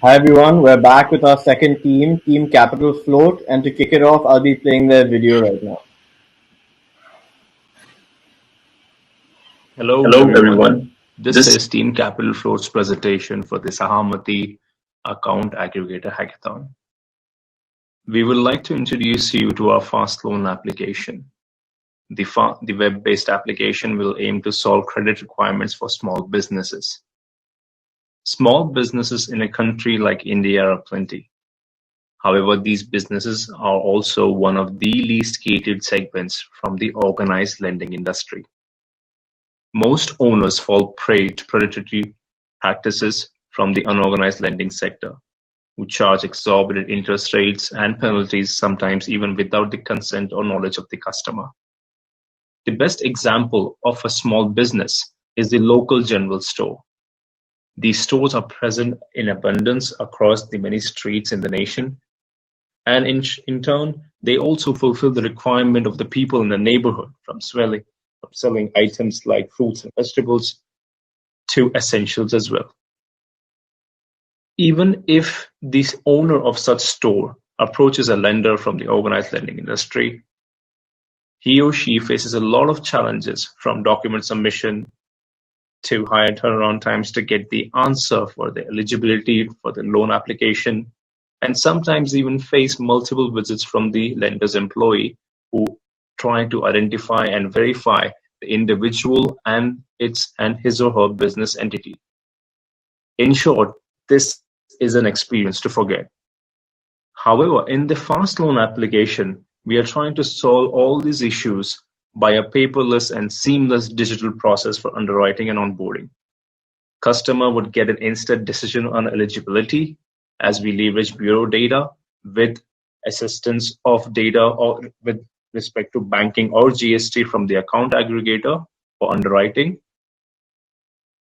Hi everyone, we're back with our second team, Team Capital Float, and to kick it off, I'll be playing their video right now. Hello everyone. This is Team Capital Float's presentation for the Sahamati Account Aggregator Hackathon. We would like to introduce you to our fast loan application. The web-based application will aim to solve credit requirements for small businesses. Small businesses in a country like India are plenty. However, these businesses are also one of the least catered segments from the organized lending industry. Most owners fall prey to predatory practices from the unorganized lending sector, who charge exorbitant interest rates and penalties, sometimes even without the consent or knowledge of the customer. The best example of a small business is the local general store. These stores are present in abundance across the many streets in the nation, and in turn, they also fulfill the requirement of the people in the neighborhood, from selling items like fruits and vegetables to essentials as well. Even if the owner of such store approaches a lender from the organized lending industry, he or she faces a lot of challenges, from document submission to higher turnaround times to get the answer for the eligibility for the loan application, and sometimes even face multiple visits from the lender's employee who try to identify and verify the individual and his or her business entity. In short, this is an experience to forget. However, in the fast loan application, we are trying to solve all these issues by a paperless and seamless digital process for underwriting and onboarding. Customer would get an instant decision on eligibility as we leverage bureau data with assistance of data or with respect to banking or GST from the account aggregator for underwriting.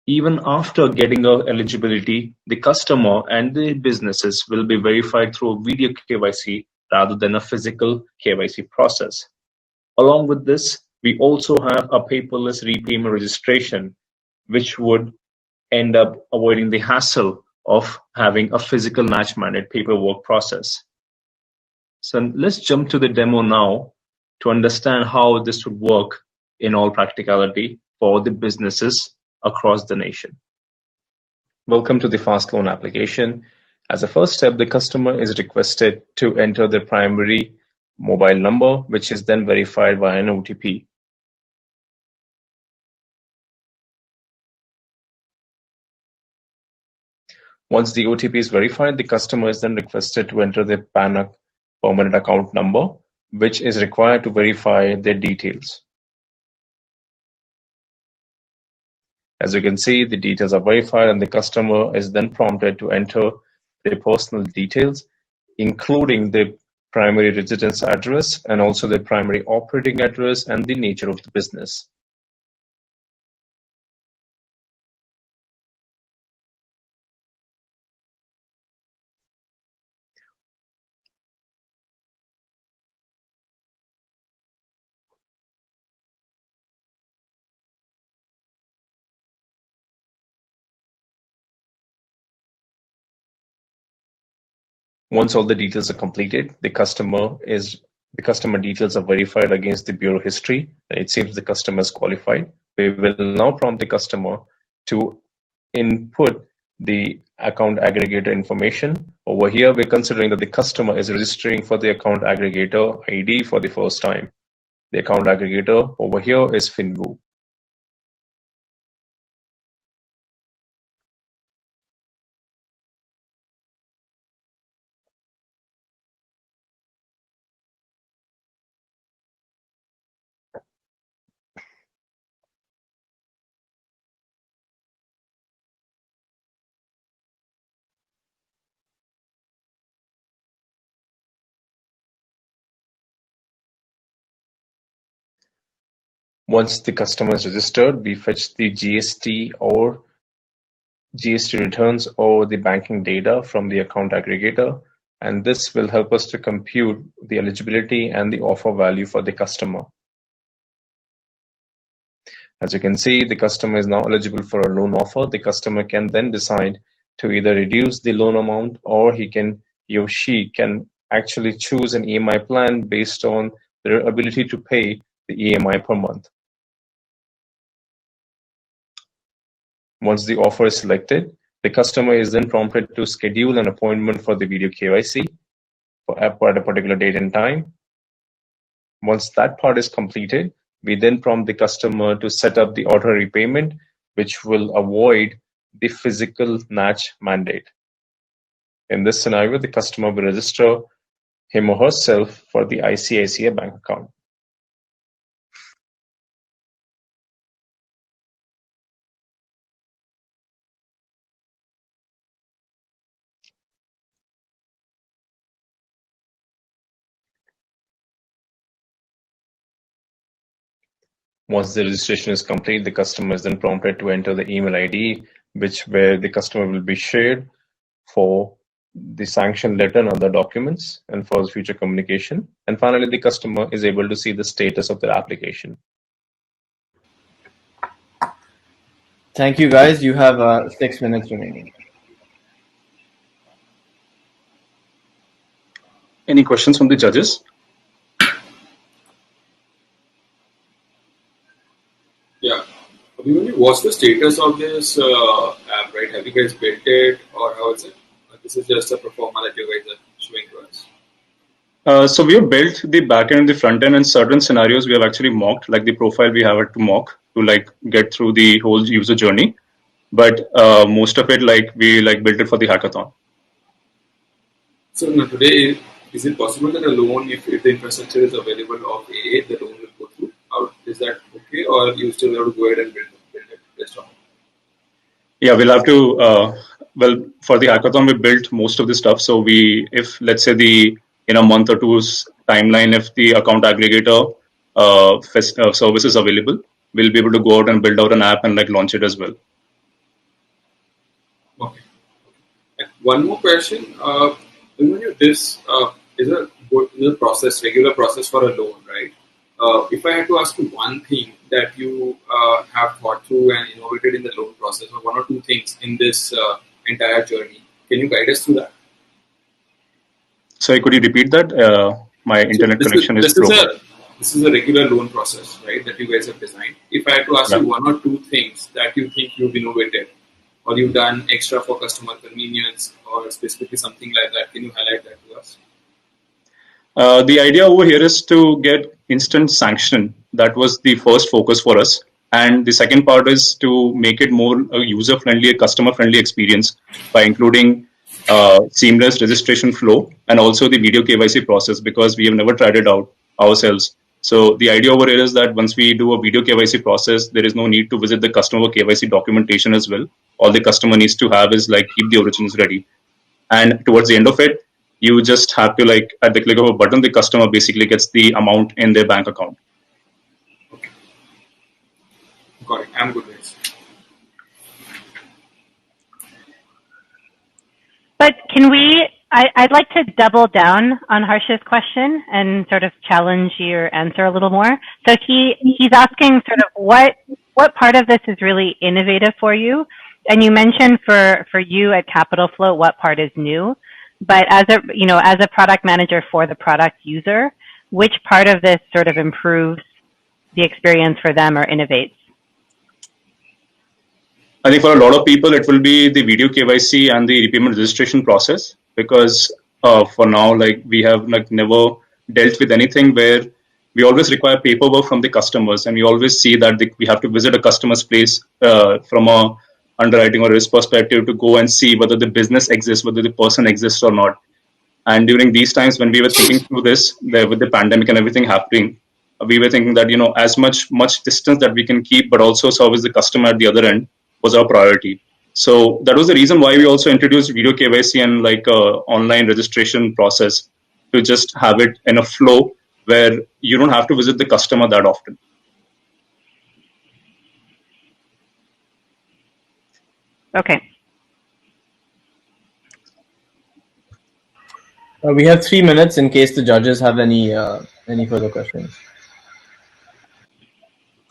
Even after getting eligibility, the customer and the businesses will be verified through a video KYC rather than a physical KYC process. Along with this, we also have a paperless repayment registration, which would end up avoiding the hassle of having a physical match-mandate paperwork process. So let's jump to the demo now to understand how this would work in all practicality for the businesses across the nation. Welcome to the fast loan application. As a first step, the customer is requested to enter their primary mobile number, which is then verified via an OTP. Once the OTP is verified, the customer is then requested to enter their PAN permanent account number, which is required to verify their details. As you can see, the details are verified and the customer is then prompted to enter their personal details, including the primary residence address and also the primary operating address and the nature of the business. Once all the details are completed, the customer details are verified against the bureau history, and it seems the customer is qualified. We will now prompt the customer to input the account aggregator information. Over here, we're considering that the customer is registering for the account aggregator ID for the first time. The account aggregator over here is Finvu. Once the customer is registered, we fetch the GST returns or the banking data from the account aggregator And this will help us to compute the eligibility and the offer value for the customer. As you can see, the customer is now eligible for a loan offer. The customer can then decide to either reduce the loan amount, or he or she can actually choose an EMI plan based on their ability to pay the EMI per month. Once the offer is selected, the customer is then prompted to schedule an appointment for the video KYC at a particular date and time. Once that part is completed, we then prompt the customer to set up the auto repayment, which will avoid the physical NACH mandate. In this scenario, the customer will register him or herself for the ICICI bank account. Once the registration is complete, the customer is then prompted to enter the email ID, where the customer will be shared for the sanction letter and other documents and for future communication. And finally, the customer is able to see the status of their application. Thank you, guys. You have 6 minutes remaining. Any questions from the judges? Yeah. What's the status of this app, right? Have you guys built it, or how is it? This is just a pro forma that you guys are showing to us. So we have built the backend and the front end. In certain scenarios, we have actually mocked, like the profile we have it to mock to get through the whole user journey. But most of it, we built it for the hackathon. So now today, is it possible that a loan, if the infrastructure is available of AA, the loan will go through? Is that okay, or you still have to go ahead and build it based on? Yeah, we'll have to. For the hackathon, we built most of the stuff. So if let's say in a month or two's timeline, if the account aggregator service is available, we'll be able to go out and build out an app and launch it as well. Okay. And one more question. This is a regular process for a loan, right? If I had to ask you one thing that you have thought through and innovated in the loan process, or one or two things in this entire journey, can you guide us through that? Sorry, could you repeat that? My internet connection is broken. This is a regular loan process, right, that you guys have designed. If I had to ask you one or two things that you think you've innovated, or you've done extra for customer convenience, or specifically something like that, can you highlight that to us? The idea over here is to get instant sanction. That was the first focus for us. And the second part is to make it more a user-friendly, a customer-friendly experience by including seamless registration flow and also the video KYC process, because we have never tried it out ourselves. So the idea over here is that once we do a video KYC process, there is no need to visit the customer KYC documentation as well. All the customer needs to have is keep the originals ready. And towards the end of it, you just have to at the click of a button, the customer basically gets the amount in their bank account. Okay. Got it. I'm good with this. But I'd like to double down on Harsh's question and sort of challenge your answer a little more. So he's asking sort of what part of this is really innovative for you? And you mentioned for you at Capital Flow, what part is new? But as a product manager for the product user, which part of this sort of improves the experience for them or innovates? I think for a lot of people, it will be the video KYC and the repayment registration process, because for now, we have never dealt with anything where we always require paperwork from the customers, and we always see that we have to visit a customer's place from a underwriting or risk perspective to go and see whether the business exists, whether the person exists or not. And during these times when we were thinking through this, with the pandemic and everything happening, we were thinking that as much distance that we can keep, but also service the customer at the other end was our priority. So that was the reason why we also introduced video KYC and online registration process, to just have it in a flow where you don't have to visit the customer that often. Okay. We have 3 minutes in case the judges have any further questions.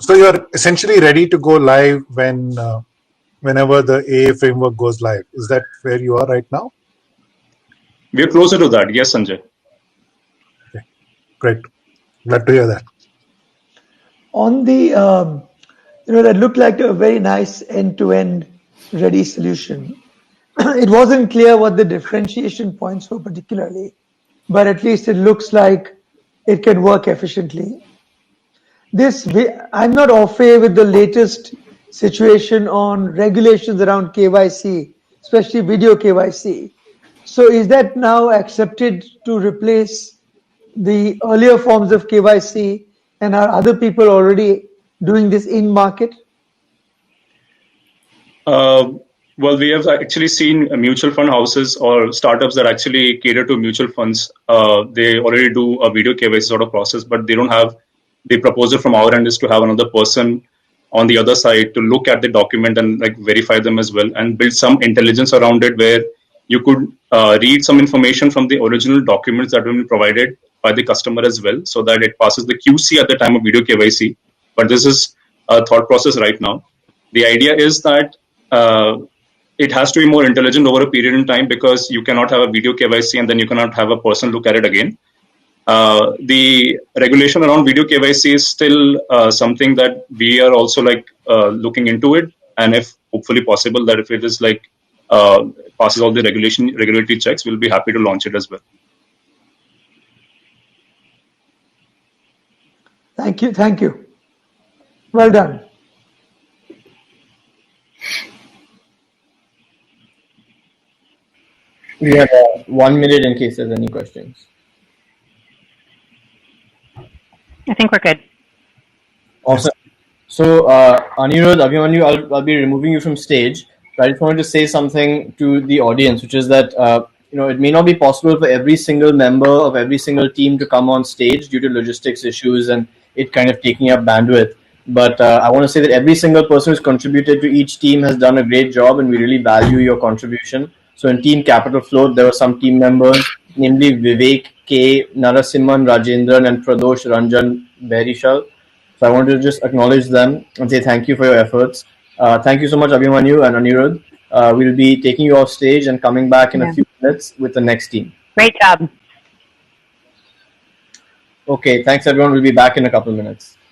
So you're essentially ready to go live whenever the AA framework goes live. Is that where you are right now? We are closer to that. Yes, Sanjay. Okay, great. Glad to hear that. On the, that looked like a very nice end-to-end ready solution. It wasn't clear what the differentiation points were particularly, but at least it looks like it can work efficiently. I'm not au fait with the latest situation on regulations around KYC, especially video KYC. So is that now accepted to replace the earlier forms of KYC, and are other people already doing this in market? Well, we have actually seen mutual fund houses or startups that actually cater to mutual funds. They already do a video KYC sort of process, but they don't have the proposal from our end is to have another person on the other side to look at the document and like verify them as well and build some intelligence around it where you could read some information from the original documents that have been provided by the customer as well so that it passes the QC at the time of video KYC. But this is a thought process right now. The idea is that it has to be more intelligent over a period in time because you cannot have a video KYC and then you cannot have a person look at it again. The regulation around video KYC is still something that we are also looking into it, and if hopefully possible, that if it is passes all the regulatory checks, we'll be happy to launch it as well. Thank you. Well done. We have 1 minute in case there's any questions. I think we're good. Awesome. So, Anirudh, Abhimanyu, I'll be removing you from stage. But I just wanted to say something to the audience, which is that it may not be possible for every single member of every single team to come on stage due to logistics issues and it kind of taking up bandwidth. But I want to say that every single person who's contributed to each team has done a great job, and we really value your contribution. So in Team Capital Float, there were some team members, namely Vivek K, Narasimhan Rajendran, and Pradosh Ranjan Berishal. So I wanted to just acknowledge them and say thank you for your efforts. Thank you so much, Abhimanyu and Anirudh. We'll be taking you off stage and coming back in a few minutes with the next team. Great job. Okay, thanks everyone. We'll be back in a couple of minutes.